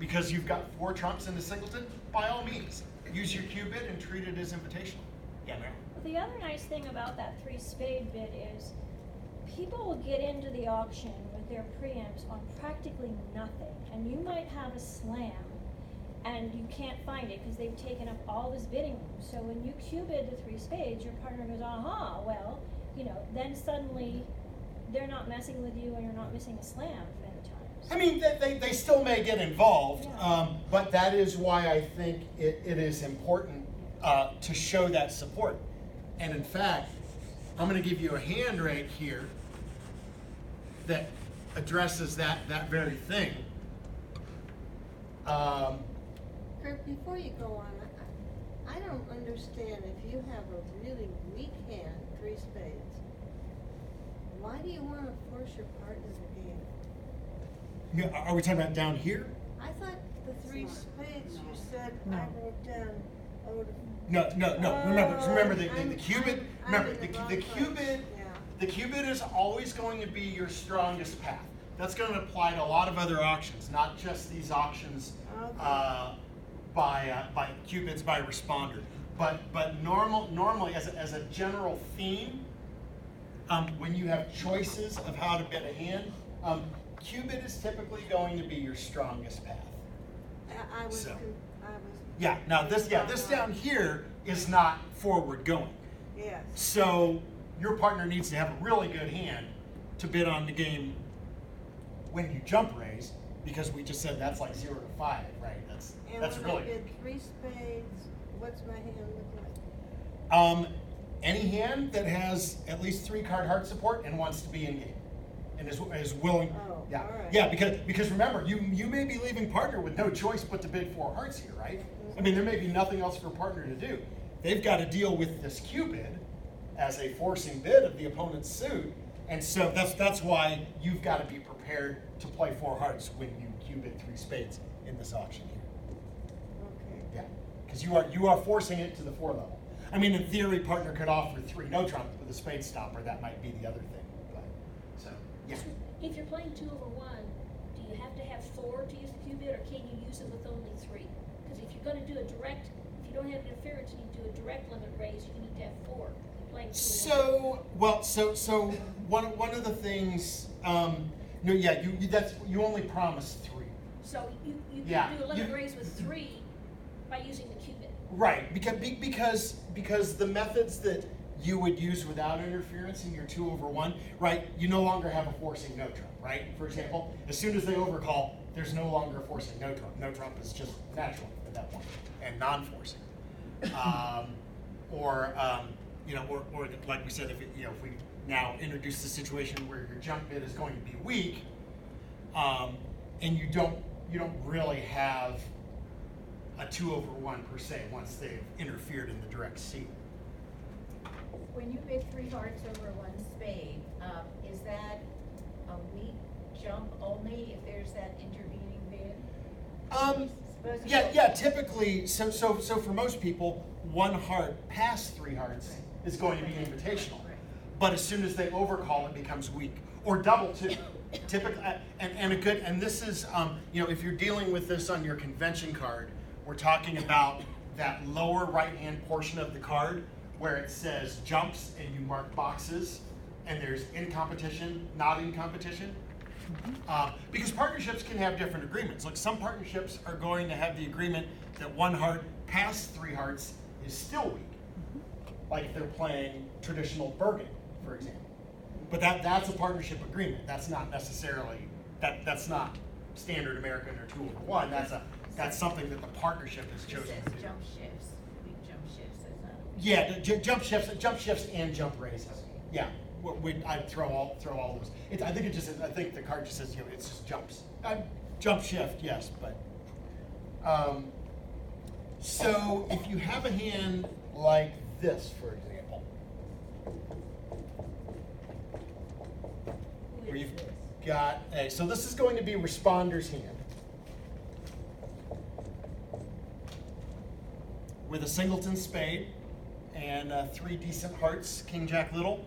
because you've got 4 trumps in the singleton, by all means, use your Cuebid and treat it as invitational. Yeah, ma'am. The other nice thing about that 3-spade bid is people will get into the auction with their preamps on practically nothing, and you might have a slam and you can't find it because they've taken up all this bidding room. So when you Cuebid the 3 spades, your partner goes, aha, well, you know, then suddenly they're not messing with you and you're not missing a slam many times. I mean, they still may get involved, Yeah. but that is why I think it is important to show that support. And in fact, I'm going to give you a hand right here that addresses that very thing. Kurt, before you go on, I don't understand if you have a really weak hand, 3 spades, why do you want to force your partner to game? Are we talking about down here? I thought the 3 spades you said I wrote down. No. Remember the Cuebid. Remember I'm in the wrong Cuebid. place. Yeah. The Cuebid is always going to be your strongest path. That's going to apply to a lot of other auctions, not just these auctions by Cuebids by responder. But normally as a general theme, when you have choices of how to bid a hand, Cuebid is typically going to be your strongest path. I was. So. Yeah. Now this down here is not forward going. Yes. So your partner needs to have a really good hand to bid on the game when you jump raise, because we just said that's like 0 to 5, right? That's when really I bid 3 spades, what's my hand look like? Any hand that has at least 3 card heart support and wants to be in game and is willing. Oh, yeah, all right. yeah. Because remember, you may be leaving partner with no choice but to bid 4 hearts here, right? I mean, there may be nothing else for partner to do. They've got to deal with this Cuebid as a forcing bid of the opponent's suit, and so that's why you've got to be prepared to play 4 hearts when you Cuebid 3 spades in this auction here. Okay. Yeah, because you are forcing it to the 4 level. I mean, in theory, partner could offer 3 no trump with a spade stopper. That might be the other thing. But so yeah. If you're playing 2 over 1, do you have to have 4 to use the Cuebid, or can you use it with only 3? Because if you're going to do a direct, if you don't have interference and you do a direct limit raise, you need to have 4. You're playing 2 over 1. So one of the things, no, yeah, you only promise 3. So you Yeah, can do a limit raise with 3 by using the Cuebid. Right, because the methods that you would use without interference in your 2 over 1, right? You no longer have a forcing no trump, right? For example, as soon as they overcall, there's no longer a forcing no trump. No trump is just natural at that point and non-forcing. Or like we said, if we now introduce the situation where your jump bid is going to be weak, and you don't really have a 2 over 1 per se once they've interfered in the direct seat. When you bid 3 hearts over 1 spade, is that a weak jump only if there's that intervening bid? Yeah, typically, so for most people, 1 heart past 3 hearts is going to be invitational. But as soon as they overcall, it becomes weak. Or double 2. Typically, and this is, if you're dealing with this on your convention card, we're talking about that lower right-hand portion of the card where it says jumps and you mark boxes, and there's in competition, not in competition. Because partnerships can have different agreements. Like some partnerships are going to have the agreement that 1 heart past 3 hearts is still weak. Like if they're playing traditional Bergen, for example. But that's a partnership agreement. That's not necessarily, that's not standard American or 2 over 1. That's something that the partnership has chosen to do. Jump shifts, weak jump shifts, is that? Yeah, jump shifts and jump raises. Yeah, I'd throw all those. I think the card just says it's just jumps. Jump shift, yes, but so if you have a hand like this, for example, where you've got so this is going to be responder's hand with a singleton spade and 3 decent hearts, king, jack, little,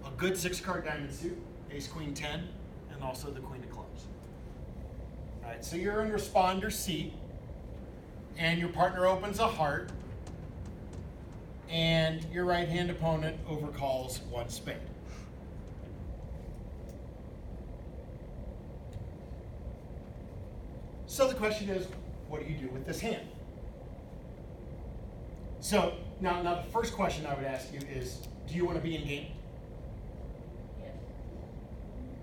a good 6-card diamond suit, ace, queen, 10, and also the queen of clubs. All right, right, so you're in responder seat, and your partner opens a heart, and your right-hand opponent overcalls one spade. So the question is, what do you do with this hand? So now the first question I would ask you is, do you want to be in game? Yes.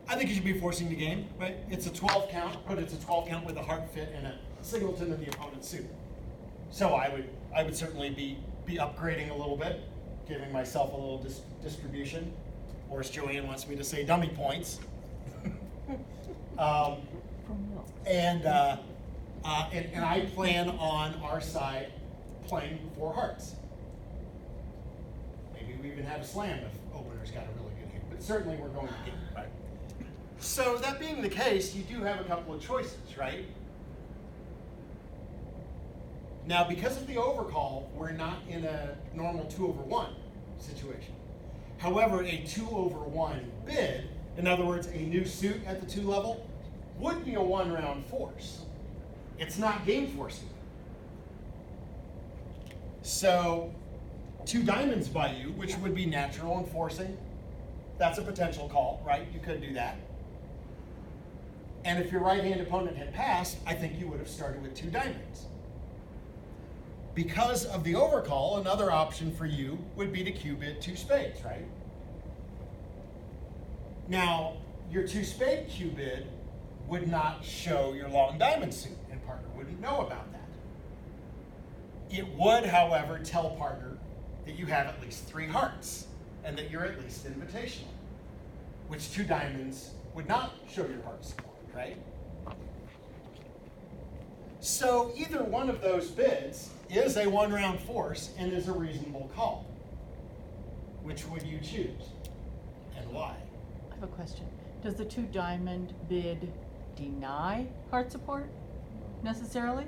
I think you should be forcing the game, right? It's a 12 count, but it's a 12 count with a heart fit and a singleton in the opponent's suit. So I would certainly be upgrading a little bit, giving myself a little distribution, or as Joanne wants me to say, dummy points. And I plan on our side playing 4 hearts. Maybe we even have a slam if opener's got a really good hand, but certainly we're going to get it, right? So that being the case, you do have a couple of choices, right? Now, because of the overcall, we're not in a normal 2/1 situation. However, a 2/1 bid, in other words, a new suit at the 2 level, would be a 1-round force. It's not game forcing. So 2 diamonds by you, which would be natural and forcing, that's a potential call, right? You could do that. And if your right-hand opponent had passed, I think you would have started with 2 diamonds. Because of the overcall, another option for you would be to Cuebid 2 spades, right? Now, your 2 spade Cuebid would not show your long diamond suit, and partner wouldn't know about that. It would, however, tell partner that you have at least 3 hearts, and that you're at least invitational, which 2 diamonds would not show your heart support, right? So either one of those bids is a 1-round force and is a reasonable call. Which would you choose, and why? I have a question. Does the 2 diamond bid deny heart support necessarily?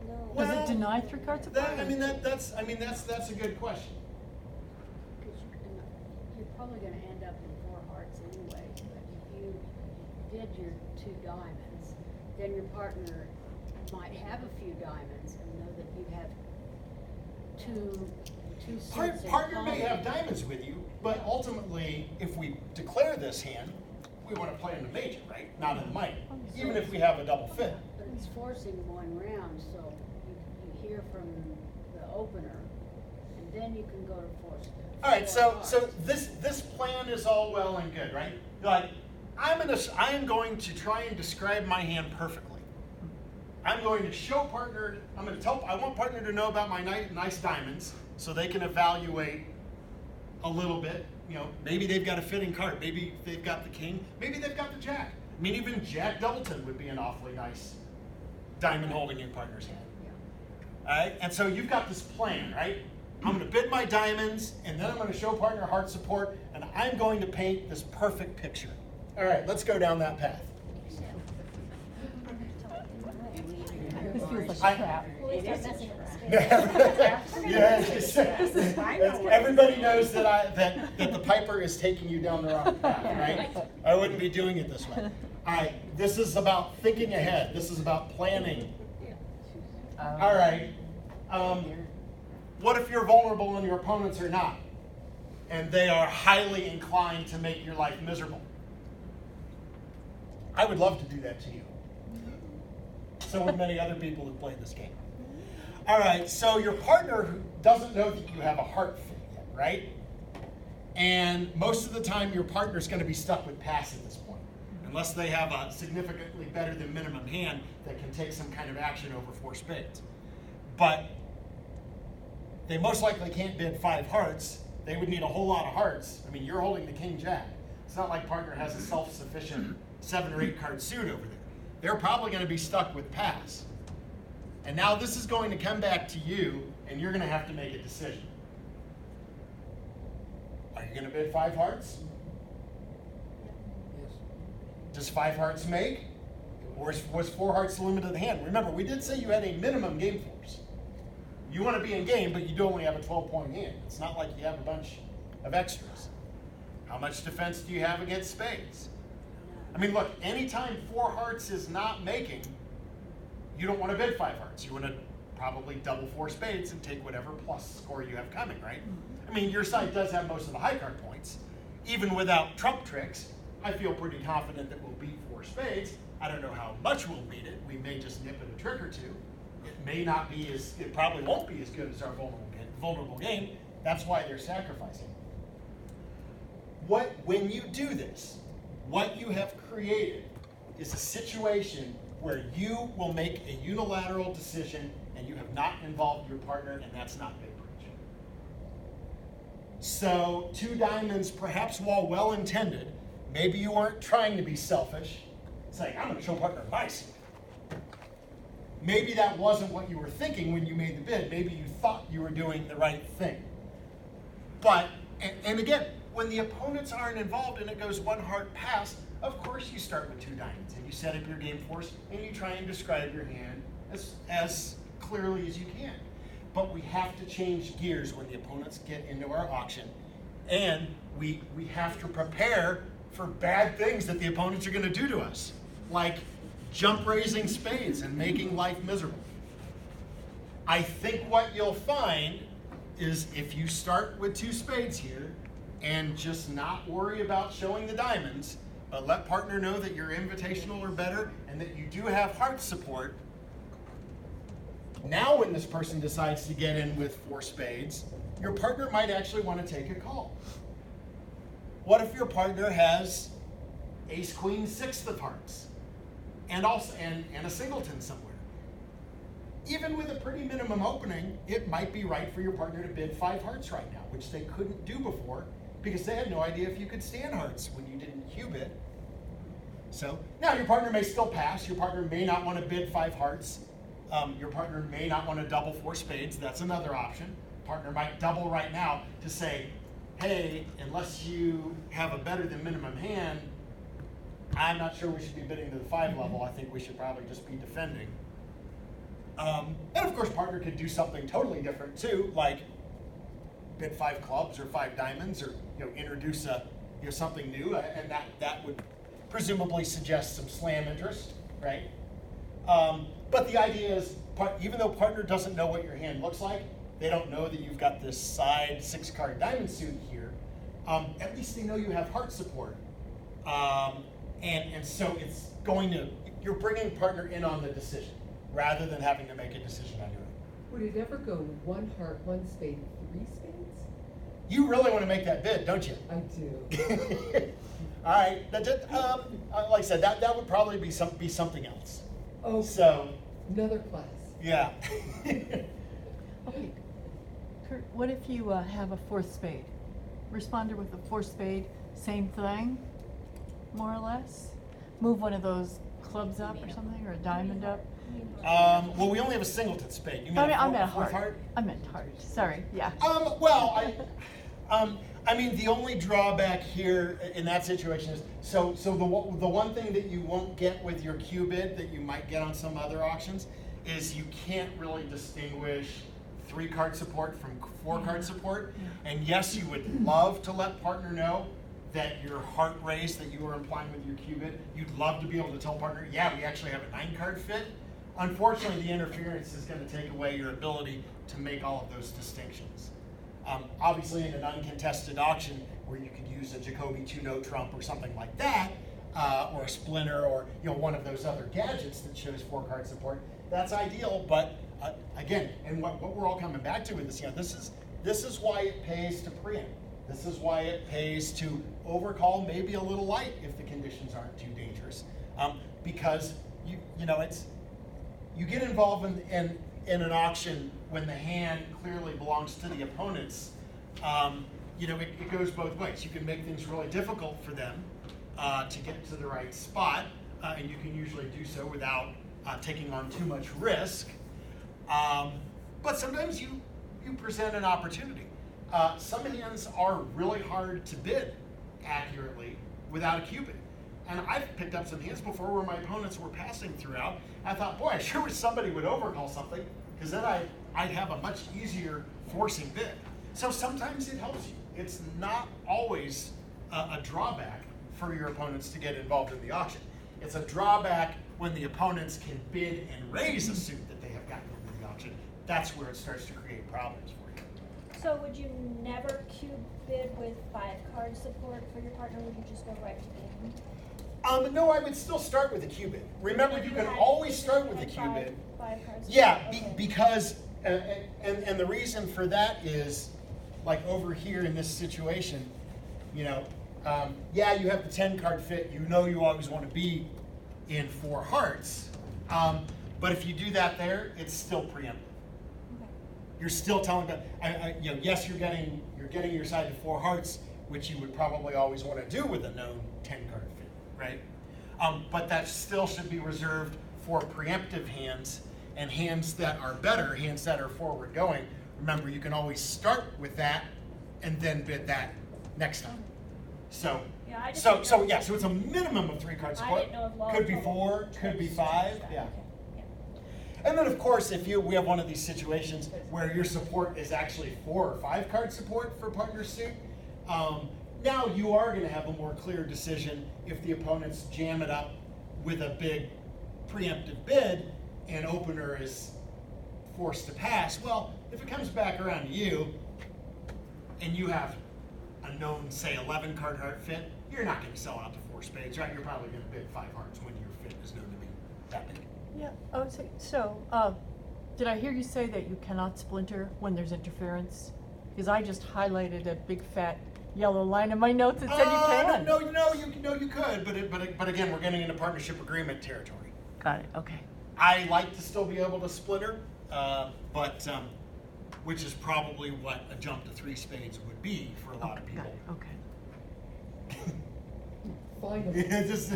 No. Does Well, it deny 3 card support? That's a good question. Because you're probably gonna end up in 4 hearts anyway, but if you did your 2 diamonds, then your partner might have a few diamonds and know that you have two suits in Partner may common. have diamonds with you, but ultimately, if we declare this hand, we want to play in the major, right? Not in the minor, even if we have a double fit. But it's forcing 1 round, so you hear from the opener, and then you can go to force. All right, 4 so hearts. this plan is all well and good, right? Like, I am going to try and describe my hand perfectly. I'm going to show partner. I want partner to know about my nice diamonds, so they can evaluate a little bit. You know, maybe they've got a fitting card. Maybe they've got the king. Maybe they've got the jack. I mean, even Jack Doubleton would be an awfully nice diamond holding in partner's hand. All right, and so you've got this plan, right? I'm going to bid my diamonds, and then I'm going to show partner heart support, and I'm going to paint this perfect picture. All right, let's go down that path. This feels like I- a trap. Well, we start messing with the spade. Yeah, everybody knows that the piper is taking you down the wrong path, right? I wouldn't be doing it this way. All right, this is about thinking ahead. This is about planning. All right. What if you're vulnerable and your opponents are not? And they are highly inclined to make your life miserable? I would love to do that to you. So would many other people who played this game. All right, so your partner doesn't know that you have a heart fit yet, right? And most of the time, your partner's going to be stuck with pass at this point, unless they have a significantly better than minimum hand that can take some kind of action over 4 spades. But they most likely can't bid 5 hearts. They would need a whole lot of hearts. I mean, you're holding the king jack. It's not like partner has a self-sufficient 7 or 8 card suit over there. They're probably going to be stuck with pass. And now this is going to come back to you, and you're going to have to make a decision. Are you going to bid 5 hearts? Yes. Does 5 hearts make? Or was 4 hearts the limit of the hand? Remember, we did say you had a minimum game force. You want to be in game, but you do only have a 12-point hand. It's not like you have a bunch of extras. How much defense do you have against spades? I mean, look, anytime 4 hearts is not making, you don't want to bid 5 hearts. You want to probably double 4 spades and take whatever plus score you have coming, right? I mean, your side does have most of the high card points. Even without trump tricks, I feel pretty confident that we'll beat 4 spades. I don't know how much we'll beat it. We may just nip it a trick or two. It may not be it probably won't be as good as our vulnerable game. That's why they're sacrificing. When you do this, what you have created is a situation where you will make a unilateral decision and you have not involved your partner, and that's not big bridge. So 2 diamonds, perhaps while well-intended, maybe you aren't trying to be selfish, saying, I'm going to show partner my seat. Maybe that wasn't what you were thinking when you made the bid. Maybe you thought you were doing the right thing. But, and again, when the opponents aren't involved and it goes 1 heart past, of course you start with 2 diamonds and you set up your game force and you try and describe your hand as clearly as you can. But we have to change gears when the opponents get into our auction, and we have to prepare for bad things that the opponents are going to do to us, like jump raising spades and making life miserable. I think what you'll find is if you start with 2 spades here and just not worry about showing the diamonds, but let partner know that you're invitational or better and that you do have heart support. Now when this person decides to get in with 4 spades, your partner might actually want to take a call. What if your partner has ace, queen, 6th of hearts, and also and a singleton somewhere? Even with a pretty minimum opening, it might be right for your partner to bid 5 hearts right now, which they couldn't do before because they had no idea if you could stand hearts when you didn't Cuebid. So now your partner may still pass. Your partner may not want to bid 5 hearts. Your partner may not want to double 4 spades. That's another option. Partner might double right now to say, hey, unless you have a better than minimum hand, I'm not sure we should be bidding to the 5 level. I think we should probably just be defending. And of course, partner could do something totally different too, like bid 5 clubs or 5 diamonds, or introduce something new, and that would presumably suggest some slam interest, right? But the idea is, even though partner doesn't know what your hand looks like, they don't know that you've got this side 6-card diamond suit here. At least they know you have heart support, and so it's you're bringing partner in on the decision rather than having to make a decision on your own. Would it ever go 1 heart, 1 spade, 3 spades? You really want to make that bid, don't you? I do. All right. Like I said, that would probably be something else. Oh, So, another class. yeah. Okay, Kurt, what if you have a 4th spade? Responder with a 4th spade, same thing, more or less? Move one of those clubs up or something, or a diamond up? Well, we only have a singleton spade. You mean I a meant 4th heart. heart? I meant heart, sorry, yeah. Well, I mean, the only drawback here in that situation is, so the one thing that you won't get with your Cuebid that you might get on some other auctions is you can't really distinguish 3-card support from 4-card support. And yes, you would love to let partner know that your heart race that you were implying with your Cuebid, you'd love to be able to tell partner, yeah, we actually have a 9-card fit. Unfortunately, the interference is going to take away your ability to make all of those distinctions. Obviously, in an uncontested auction where you could use a Jacoby 2-note trump or something like that, or a splinter, or one of those other gadgets that shows 4-card support, that's ideal. But again, and what we're all coming back to with this, this is why it pays to preempt. This is why it pays to overcall maybe a little light if the conditions aren't too dangerous, because you get involved in an auction when the hand clearly belongs to the opponents. It goes both ways. You can make things really difficult for them to get to the right spot, and you can usually do so without taking on too much risk. But sometimes you present an opportunity. Some hands are really hard to bid accurately without a Cuebid. And I've picked up some hands before where my opponents were passing throughout. I thought, boy, I sure wish somebody would overcall something, because then I'd have a much easier forcing bid. So sometimes it helps you. It's not always a drawback for your opponents to get involved in the auction. It's a drawback when the opponents can bid and raise a suit that they have gotten into the auction. That's where it starts to create problems for you. So would you never bid with 5-card support for your partner? Would you just go right to game? No, I would still start with a Cuebid. Remember, you can always start with a Cuebid. Five cards. Yeah, Okay. because, and the reason for that is, like over here in this situation, you know, yeah, you have the 10-card fit. You know you always want to be in 4 hearts. But if you do that there, it's still preemptive. Okay. You're still telling them, you know, yes, you're getting your side to 4 hearts, which you would probably always want to do with a known 10-card fit, right? But that still should be reserved for preemptive hands and hands that are better, hands that are forward going. Remember, you can always start with that and then bid that next time. So, Yeah, I just so didn't know- yeah, so it's a minimum of 3-card I support. didn't know if law Could be told 4, could be 5, that. yeah. Okay, yeah. And then, of course, if we have one of these situations where your support is actually 4 or 5-card support for partner suit, now you are going to have a more clear decision if the opponents jam it up with a big preemptive bid and opener is forced to pass. Well, if it comes back around to you and you have a known, say, 11-card heart fit, you're not going to sell out to 4 spades, right? You're probably going to bid 5 hearts when your fit is known to be that big. Yeah, oh, did I hear you say that you cannot splinter when there's interference? Because I just highlighted a big fat yellow line in my notes that said you can. No, you could, but again, we're getting into partnership agreement territory. Got it, okay. I like to still be able to splinter, which is probably what a jump to 3 spades would be for a lot of Got people. it, okay. Finally. Just,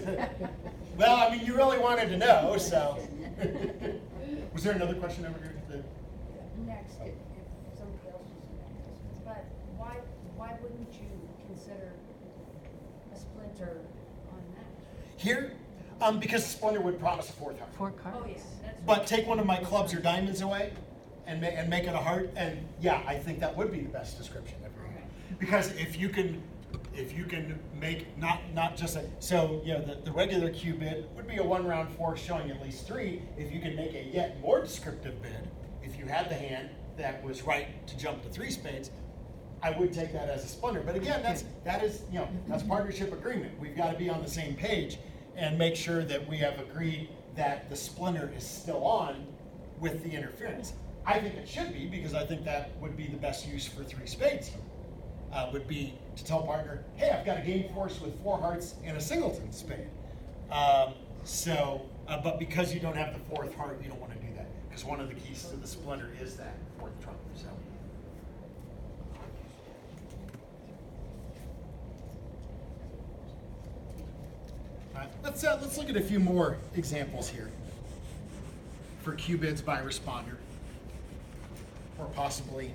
well, I mean, you really wanted to know, so. Was there another question over here? Next, if somebody else was next, but why wouldn't you consider a splinter on that? Here, because splinter would promise a 4th heart. 4 cards. Oh, yeah, that's. But take one of my clubs or diamonds away and make it a heart, and yeah, I think that would be the best description ever. Okay. Because if you can make not just the regular Cuebid would be a 1-round 4 showing at least 3. If you can make a yet more descriptive bid, if you had the hand that was right to jump to 3 spades, I would take that as a splinter. But again, that's partnership agreement. We've got to be on the same page and make sure that we have agreed that the splinter is still on with the interference. I think it should be, because I think that would be the best use for 3 spades. Would be to tell partner, hey, I've got a game force with 4 hearts and a singleton spade. But because you don't have the 4th heart, you don't want to do that, because one of the keys to the splinter is that 4th trump. So. All right, let's look at a few more examples here for Cuebids by responder, or possibly